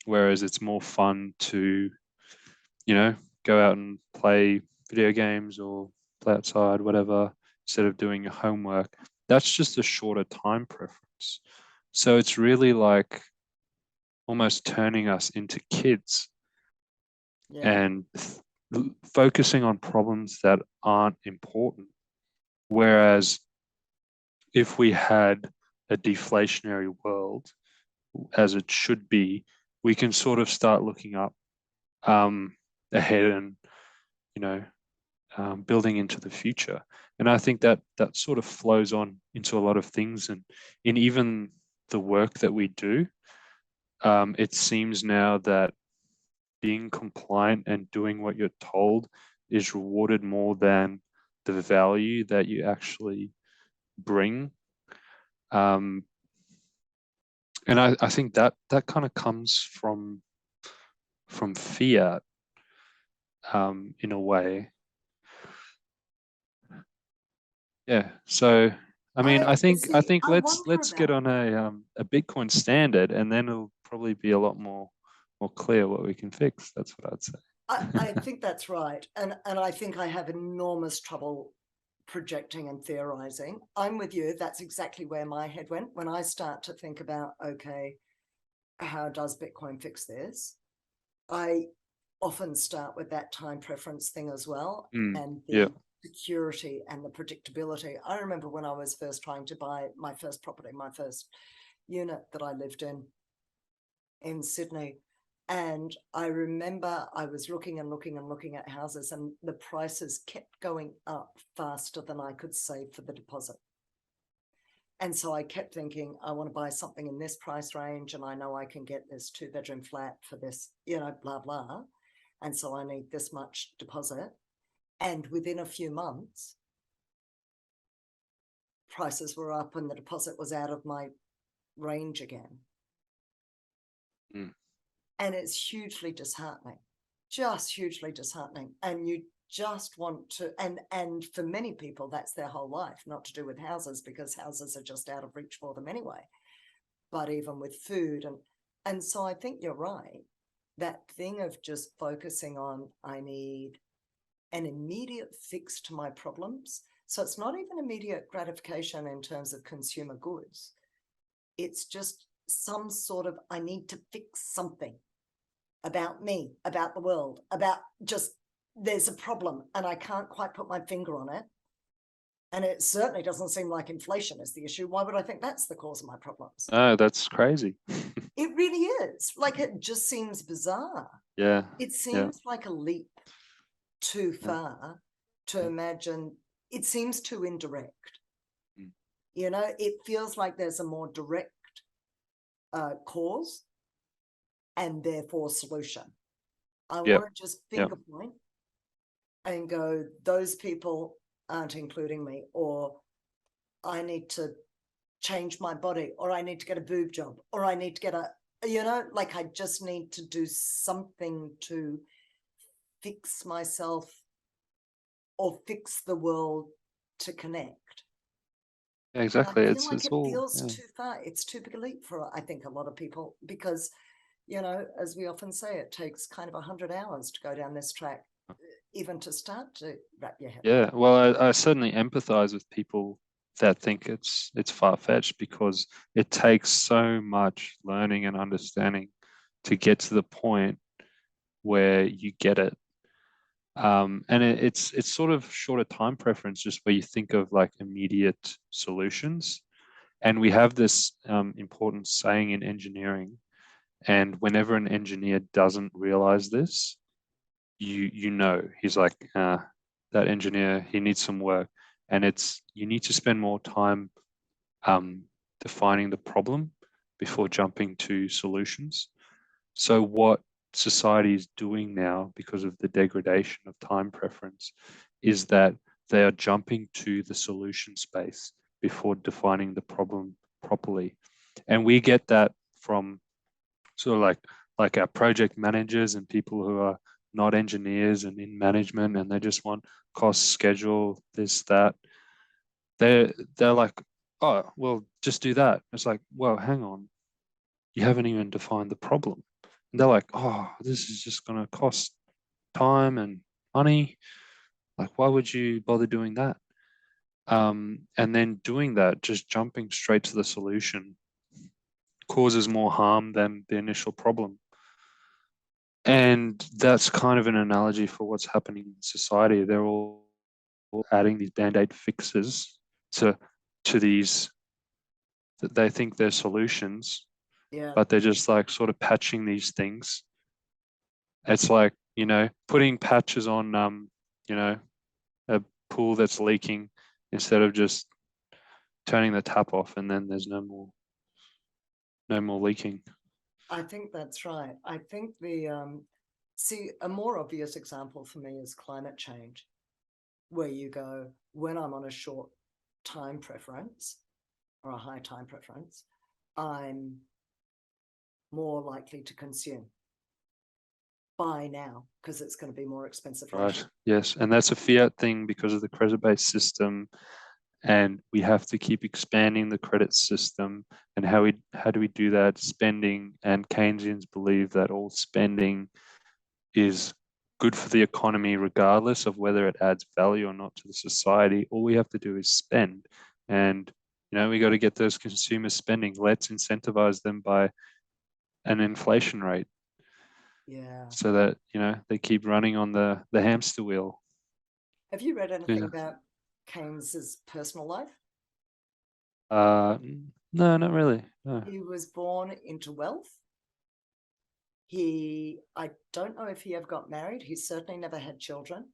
Whereas it's more fun to, go out and play video games or play outside, whatever, instead of doing your homework. That's just a shorter time preference. So it's really like almost turning us into kids Yeah. and focusing on problems that aren't important. Whereas if we had a deflationary world, as it should be, we can sort of start looking up ahead and, you know, building into the future. And I think that that sort of flows on into a lot of things, and in even the work that we do. It seems now that being compliant and doing what you're told is rewarded more than the value that you actually bring. Um, and I think that that kind of comes from fiat, in a way. Yeah. So I mean, I I see. think I wonder let's get about on a Bitcoin standard, and then it'll probably be a lot more clear what we can fix. That's what I'd say. I think that's right. And I think I have enormous trouble projecting and theorizing. I'm with you. That's exactly where my head went when I start to think about, okay, how does Bitcoin fix this? I often start with that time preference thing as well, and Yeah. the security and the predictability. I remember when I was first trying to buy my first property, my first unit that I lived in Sydney. And I remember I was looking and looking and looking at houses, and the prices kept going up faster than I could save for the deposit. And so I kept thinking, I want to buy something in this price range, and I know I can get this 2-bedroom flat for this, blah, blah. And so I need this much deposit. And within a few months, prices were up and the deposit was out of my range again. Mm. And it's hugely disheartening, just hugely disheartening. And you just want to, and for many people, that's their whole life, not to do with houses, because houses are just out of reach for them anyway, but even with food. And so I think you're right. That thing of just focusing on, I need an immediate fix to my problems. So it's not even immediate gratification in terms of consumer goods. It's just some sort of, I need to fix something about me, about the world, about just, there's a problem and I can't quite put my finger on it. And it certainly doesn't seem like inflation is the issue. Why would I think that's the cause of my problems? No, that's crazy. It really is. Like, it just seems bizarre. Yeah. It Yeah. seems like a leap too Yeah. far to Yeah. imagine. It seems too indirect. Mm. You know, it feels like there's a more direct cause and therefore solution. I Yeah. want to just Yeah. finger point and go, those people aren't including me, or I need to change my body, or I need to get a boob job, or I need to get a, you know, like I just need to do something to fix myself or fix the world to connect. Yeah, And I exactly. feel like It's it all, feels yeah. too far. It's too big a leap for, I think, a lot of people, because, you know, as we often say, it takes kind of 100 hours to go down this track, even to start to wrap your head Yeah, well, I certainly empathize with people that think it's far-fetched, because it takes so much learning and understanding to get to the point where you get it. And it's sort of shorter time preference, just where you think of like immediate solutions. And we have this important saying in engineering, and whenever an engineer doesn't realize this, you know he's like, that engineer, he needs some work. And it's, you need to spend more time um, defining the problem before jumping to solutions. So what society is doing now, because of the degradation of time preference, is that they are jumping to the solution space before defining the problem properly. And we get that from sort of like our project managers and people who are not engineers and in management, and they just want cost, schedule, this, that. They're like, oh, well, just do that. It's like, well, hang on, you haven't even defined the problem. And they're like, oh, this is just going to cost time and money. Like, why would you bother doing that? And then doing that, just jumping straight to the solution, causes more harm than the initial problem. And that's kind of an analogy for what's happening in society. They're all adding these band-aid fixes to these that they think they're solutions, Yeah, but they're just like sort of patching these things. It's like, putting patches on you know, a pool that's leaking, instead of just turning the tap off, and then there's no more leaking. I think that's right. I think see, a more obvious example for me is climate change, where you go, when I'm on a short time preference or a high time preference, I'm more likely to consume. Buy now, because it's going to be more expensive later. Right. Yes. And that's a fiat thing because of the credit-based system. And we have to keep expanding the credit system. And how do we do that? Spending. And Keynesians believe that all spending is good for the economy, regardless of whether it adds value or not to the society. All we have to do is spend. And we got to get those consumers spending. Let's incentivize them by an inflation rate, Yeah. so that they keep running on the hamster wheel. Have you read anything Yeah. about Keynes's personal life? Uh, no, not really. No. He was born into wealth. I don't know if he ever got married. He certainly never had children.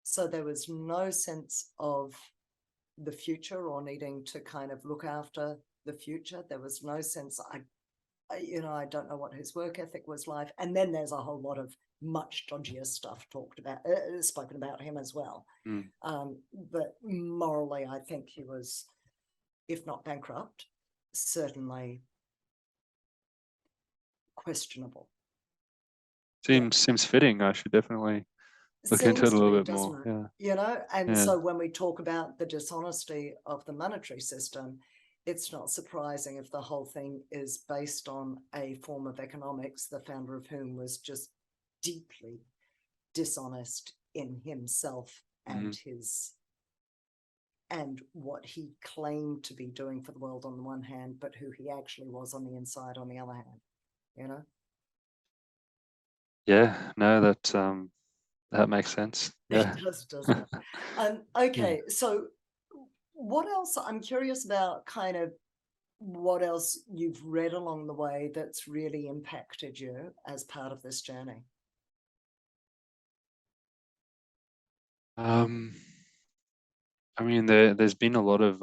So there was no sense of the future or needing to kind of look after the future. There was no sense. I don't know what his work ethic was like. And then there's a whole lot of much dodgier stuff spoken about him as well. Mm. But morally, I think he was, if not bankrupt, certainly questionable. Seems fitting. I should definitely look into it Seems a to little be, bit doesn't more. it? Yeah. And Yeah. so when we talk about the dishonesty of the monetary system, it's not surprising if the whole thing is based on a form of economics, the founder of whom was just deeply dishonest in himself Mm. and what he claimed to be doing for the world on the one hand, but who he actually was on the inside on the other hand. Yeah. No, that makes sense. It Yeah. does, doesn't it? Yeah. Okay, so What else? I'm curious about kind of what else you've read along the way that's really impacted you as part of this journey. Um, I mean, there's been a lot of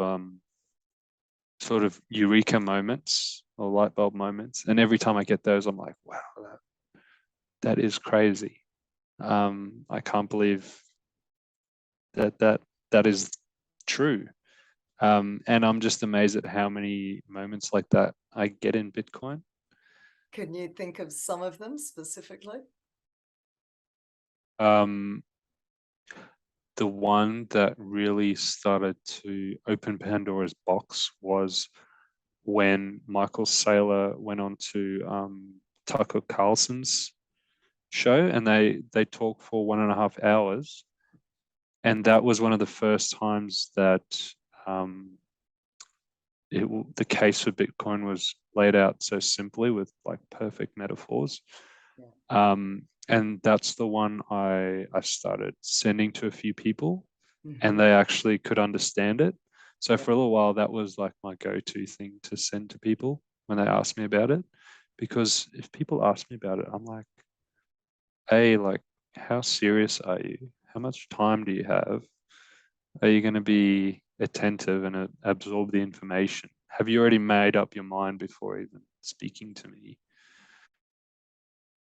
sort of eureka moments or light bulb moments, and every time I get those, I'm like, wow, that is crazy. I can't believe that is true. And I'm just amazed at how many moments like that I get in Bitcoin. Can you think of some of them specifically? Um, the one that really started to open Pandora's box was when Michael Saylor went on to Tucker Carlson's show, and they talked for 1.5 hours, and that was one of the first times that um, the case for Bitcoin was laid out so simply with like perfect metaphors. Yeah. And that's the one I started sending to a few people, and Mm-hmm. they actually could understand it. So Yeah. for a little while, that was like my go-to thing to send to people when they asked me about it. Because if people ask me about it, I'm like, hey, like, how serious are you? How much time do you have? Are you going to be attentive and absorb the information? Have you already made up your mind before even speaking to me?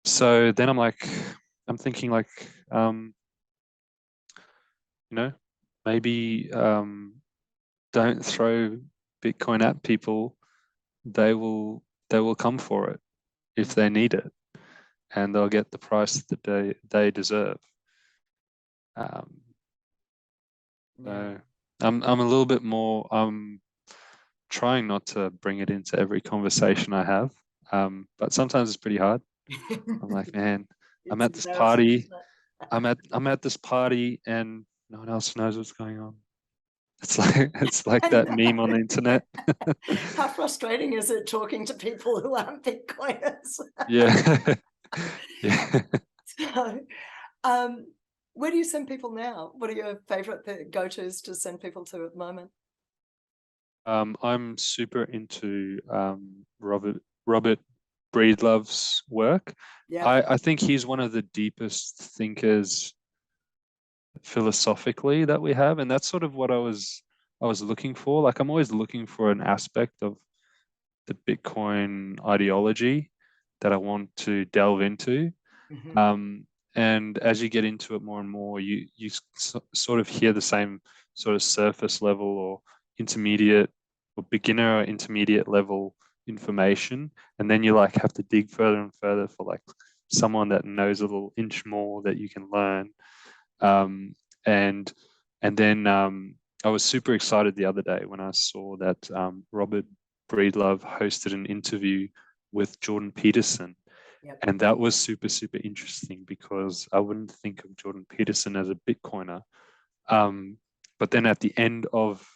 So then I'm thinking like, um, you know, maybe don't throw Bitcoin at people. They will they will come for it if they need it, and they'll get the price that they deserve. Um, Yeah. so I'm a little bit more. Trying not to bring it into every conversation I have, but sometimes it's pretty hard. I'm like, man, I'm It's at this embarrassing, party. isn't it? I'm at this party, and no one else knows what's going on. It's like I that know. meme on the internet. How frustrating is it talking to people who aren't Bitcoiners? Yeah. Yeah. So, um, where do you send people now? What are your favorite go-tos to send people to at the moment? I'm super into Robert Breedlove's work. Yeah. I think he's one of the deepest thinkers philosophically that we have, and that's sort of what I was looking for. Like I'm always looking for an aspect of the Bitcoin ideology that I want to delve into. Mm-hmm. Um, and as you get into it more and more, you sort of hear the same sort of surface level or intermediate or beginner or intermediate level information, and then you like have to dig further and further for like someone that knows a little inch more that you can learn. Um, and and then I was super excited the other day when I saw that Robert Breedlove hosted an interview with Jordan Peterson, Yep. and that was super, super interesting because I wouldn't think of Jordan Peterson as a Bitcoiner. Um, but then at the end of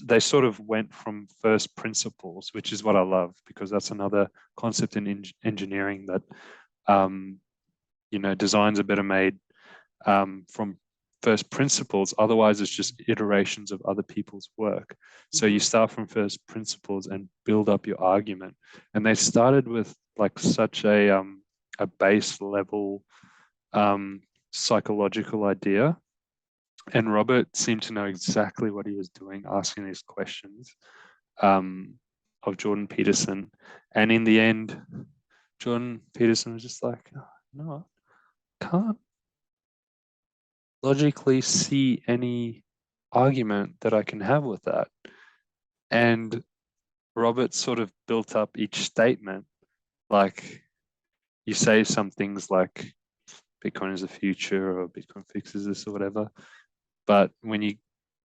they sort of went from first principles, which is what I love because that's another concept in engineering that um, designs are better made from first principles. Otherwise, it's just iterations of other people's work. So Mm-hmm. you start from first principles and build up your argument. And they started with like such a base level um, psychological idea. And Robert seemed to know exactly what he was doing, asking these questions um, of Jordan Peterson. And in the end, Jordan Peterson was just like, oh, no, I can't logically see any argument that I can have with that. And Robert sort of built up each statement. Like you say some things like Bitcoin is the future or Bitcoin fixes this or whatever. But when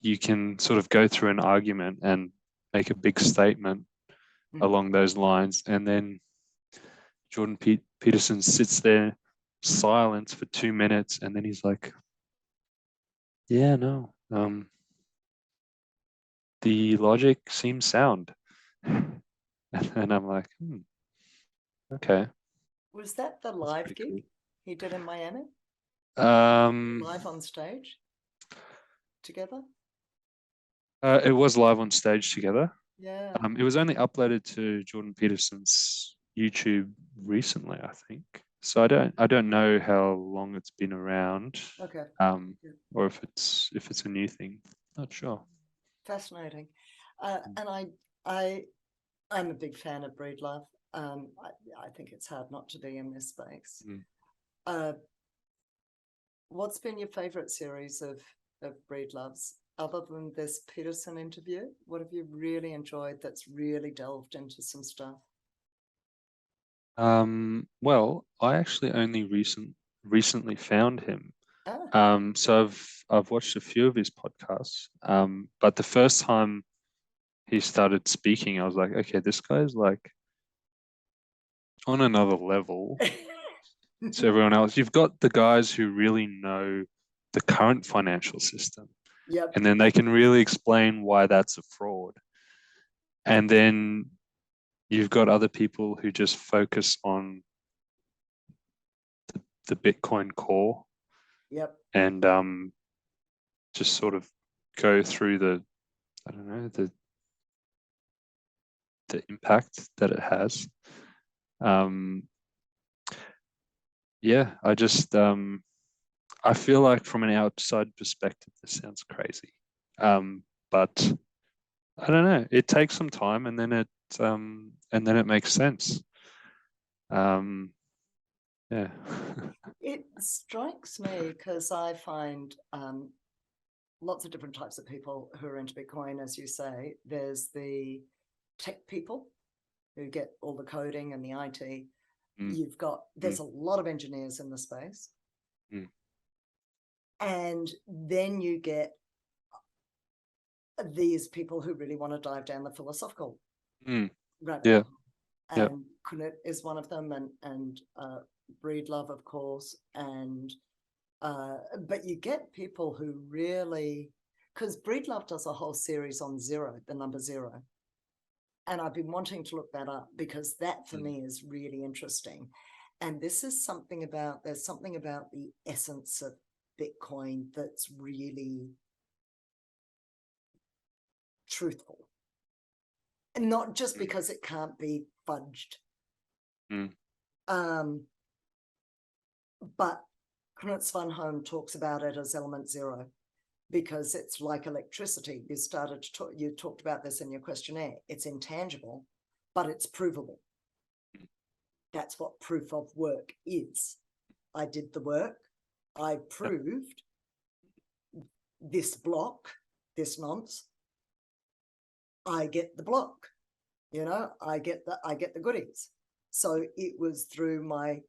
you can sort of go through an argument and make a big statement Mm-hmm. along those lines, and then Jordan Peterson sits there silent for 2 minutes, and then he's like, "Yeah, no, the logic seems sound." And I'm like, okay, Was that the that's live pretty gig cool. he did in Miami? Um, Live on stage together? It was live on stage together. Yeah. It was only uploaded to Jordan Peterson's YouTube recently, I think. So I don't know how long it's been around, Okay. um, Yeah. or if it's a new thing. Not sure. Fascinating. Mm. And I'm a big fan of Breedlove. I think it's hard not to be in this space. Mm. Uh, what's been your favorite series of Breedloves other than this Peterson interview? What have you really enjoyed that's really delved into some stuff? Well, I actually only recently found him. Ah, So I've watched a few of his podcasts. But the first time he started speaking, I was like, okay, this guy's like on another level to everyone else. You've got the guys who really know the current financial system, yep, and then they can really explain why that's a fraud. And then you've got other people who just focus on the Bitcoin core yep, and just sort of go through I don't know, the impact that it has. Um, yeah, I feel like from an outside perspective, this sounds crazy. But I don't know. It takes some time, and then it makes sense. Um, yeah. it strikes me because I find lots of different types of people who are into Bitcoin, as you say. There's the tech people who get all the coding and the IT. Mm, There's mm, a lot of engineers in the space. mm, And then you get these people who really want to dive down the philosophical mm. rabbit Yeah, hole. yeah. And Knut is one of them, and Breedlove, of course. And but you get people who really, because Breedlove does a whole series on zero, the number zero. And I've been wanting to look that up because that for Mm, me is really interesting. And there's something about the essence of Bitcoin that's really truthful. And not just mm, because it can't be fudged. mm, Um, but Knut van Home talks about it as element zero because it's like electricity. You talked about this in your questionnaire. It's intangible, but it's provable. That's what proof of work is. I did the work. I yeah. proved this block, this nonce. I get the block. I get the goodies. So it was through my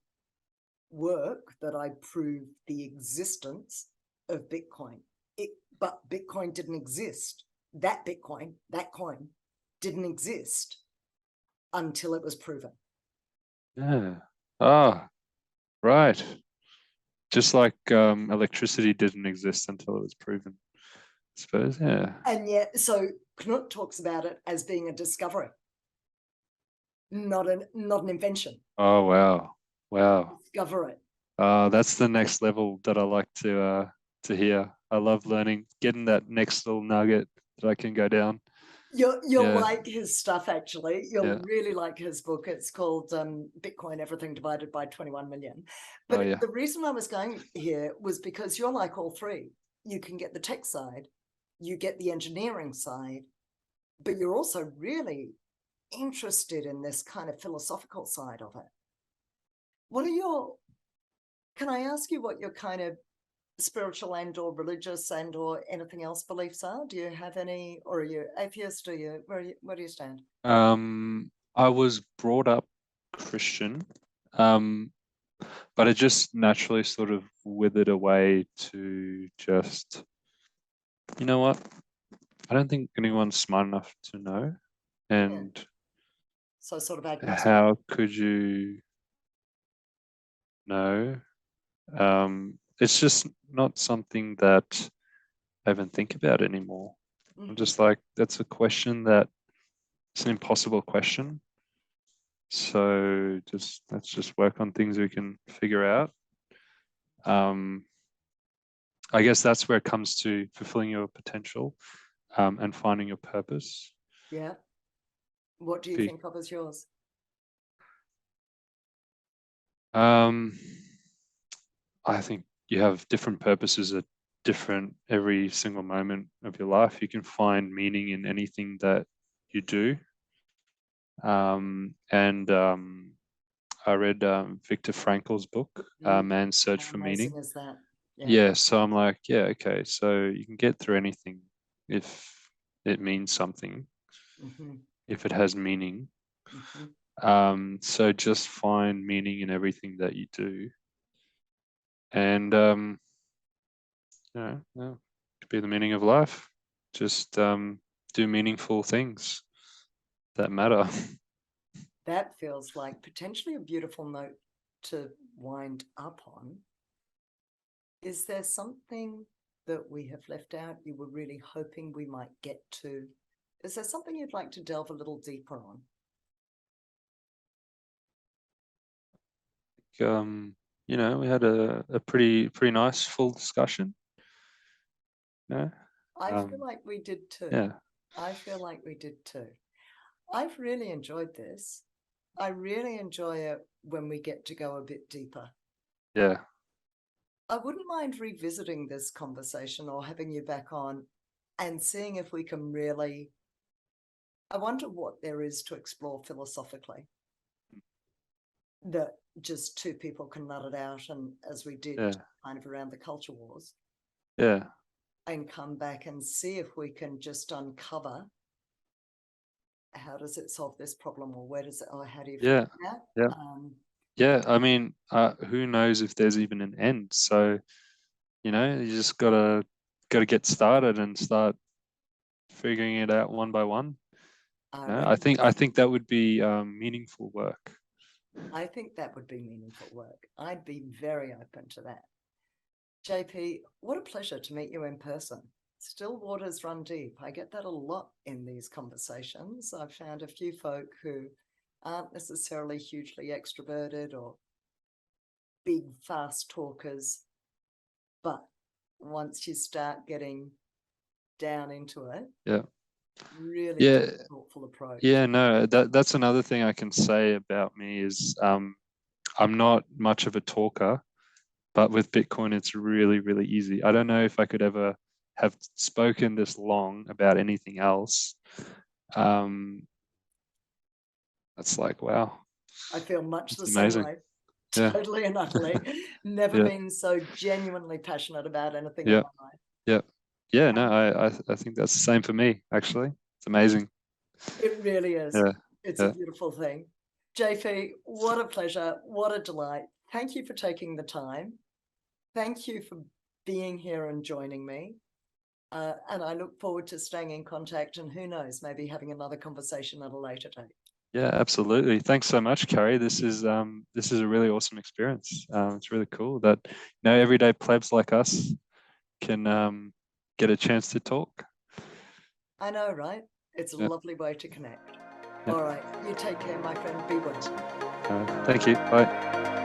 work that I proved the existence of Bitcoin. But Bitcoin didn't exist. That coin, didn't exist until it was proven. Yeah. Ah, right. Just like electricity didn't exist until it was proven, I suppose. Yeah. And yet, so Knut talks about it as being a discovery, not an invention. Oh wow. Wow. Discover it. That's the next level that I like to hear. I love learning, getting that next little nugget that I can go down. You'll Yeah. like his stuff, actually. You'll Yeah. really like his book. It's called Bitcoin, Everything Divided by 21 Million. Oh But yeah. the reason I was going here was because you're like all three. You can get the tech side, you get the engineering side, but you're also really interested in this kind of philosophical side of it. What are your, can I ask you what your kind of spiritual and or religious and or anything else beliefs are? Do you have any, or are you atheist? Where do you stand? I was brought up Christian, um, but it just naturally sort of withered away to just, you know what? I don't think anyone's smart enough to know. Yeah. And So sort of agnostic. how could you know? It's just not something that I even think about anymore. I'm Mhm. just like, that's a question that it's an impossible question. So just let's just work on things we can figure out. Um, I guess that's where it comes to fulfilling your potential. and finding your purpose. Yeah. What do you think of as yours? I think you have different purposes at different every single moment of your life. You can find meaning in anything that you do. And I read Viktor Frankl's book, Man's Search How for amazing Meaning. is that? Yeah, so I'm like, yeah, okay, so you can get through anything if it means something, if it has meaning. So just find meaning in everything that you do. And yeah, could be the meaning of life. Just do meaningful things that matter. That feels like potentially a beautiful note to wind up on. Is there something that we have left out you were really hoping we might get to? Is there something you'd like to delve a little deeper on? We had a pretty nice full discussion. Yeah. I feel like we did too. Yeah. I feel like we did too. I've really enjoyed this. I really enjoy it when we get to go a bit deeper. Yeah. I wouldn't mind revisiting this conversation or having you back on and seeing if we can really. I wonder what there is to explore philosophically that just two people can nut it out, and as we did kind of around the culture wars. Yeah. And come back and see if we can just uncover how does it solve this problem, or where does it, or how do you fix that? Yeah. Yeah. I mean, who knows if there's even an end? So, you just gotta get started and start figuring it out one by one. I think that would be meaningful work. I think that would be meaningful work. I'd be very open to that. JP, what a pleasure to meet you in person. Still waters run deep. I get that a lot in these conversations. I've found a few folk who aren't necessarily hugely extroverted or big, fast talkers, but once you start getting down into it, really thoughtful approach. Yeah, no, that's another thing I can say about me is I'm not much of a talker, but with Bitcoin, it's really, really easy. I don't know if I could ever have spoken this long about anything else. That's like, wow. I feel much the amazing. same way. Totally and utterly. Never been so genuinely passionate about anything in my life. Yeah, no, I think that's the same for me, actually. It's amazing. It really is. Yeah. It's a beautiful thing. JP, what a pleasure. What a delight. Thank you for taking the time. Thank you for being here and joining me. And I look forward to staying in contact, and who knows, maybe having another conversation at a later date. Yeah, absolutely. Thanks so much, Carrie. This is a really awesome experience. It's really cool that everyday plebs like us can get a chance to talk. I know, right? It's a lovely way to connect. All right, you take care, my friend. Be well. Thank you. Bye.